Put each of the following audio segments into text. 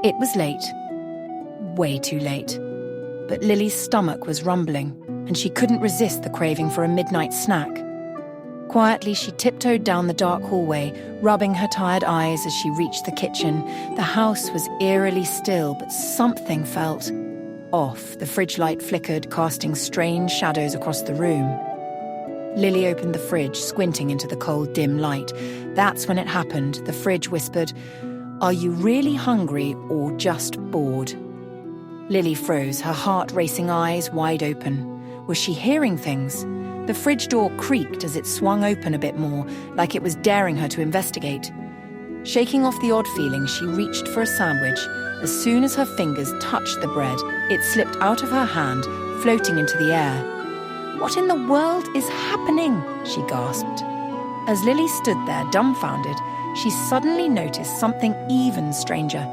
It was late. Way too late. But Lily's stomach was rumbling, and she couldn't resist the craving for a midnight snack. Quietly, she tiptoed down the dark hallway, rubbing her tired eyes as she reached the kitchen. The house was eerily still, but something felt off. The fridge light flickered, casting strange shadows across the room. Lily opened the fridge, squinting into the cold, dim light. That's when it happened. The fridge whispered, "Are you really hungry or just bored?" Lily froze, her heart-racing eyes wide open. Was she hearing things? The fridge door creaked as it swung open a bit more, like it was daring her to investigate. Shaking off the odd feeling, she reached for a sandwich. As soon as her fingers touched the bread, it slipped out of her hand, floating into the air. "What in the world is happening?" she gasped. As Lily stood there, dumbfounded, she suddenly noticed something even stranger.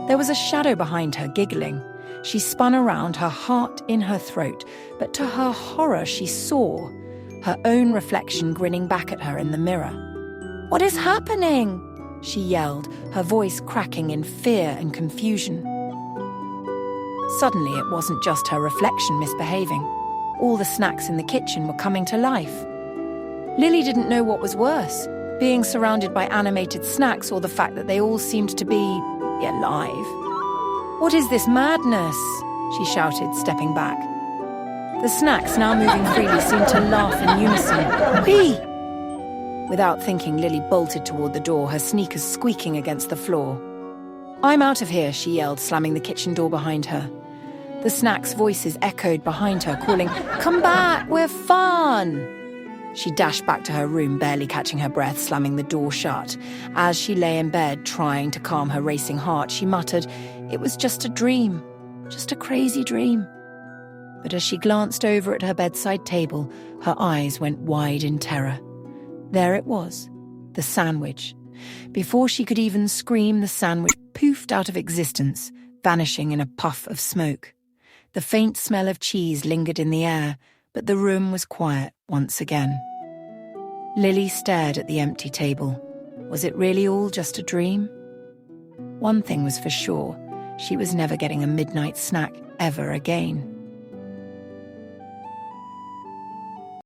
There was a shadow behind her, giggling. She spun around, her heart in her throat, but to her horror she saw her own reflection grinning back at her in the mirror. "What is happening?" she yelled, her voice cracking in fear and confusion. Suddenly it wasn't just her reflection misbehaving. All the snacks in the kitchen were coming to life. Lily didn't know what was worse, being surrounded by animated snacks or the fact that they all seemed to be alive. "What is this madness?" she shouted, stepping back. The snacks, now moving freely, seemed to laugh in unison. "Whee!" Without thinking, Lily bolted toward the door, her sneakers squeaking against the floor. "I'm out of here," she yelled, slamming the kitchen door behind her. The snacks' voices echoed behind her, calling, "Come back, we're fun!" She dashed back to her room, barely catching her breath, slamming the door shut. As she lay in bed, trying to calm her racing heart, she muttered, "It was just a dream, just a crazy dream." But as she glanced over at her bedside table, her eyes went wide in terror. There it was, the sandwich. Before she could even scream, the sandwich poofed out of existence, vanishing in a puff of smoke. The faint smell of cheese lingered in the air, but the room was quiet once again. Lily stared at the empty table. Was it really all just a dream? One thing was for sure, she was never getting a midnight snack ever again.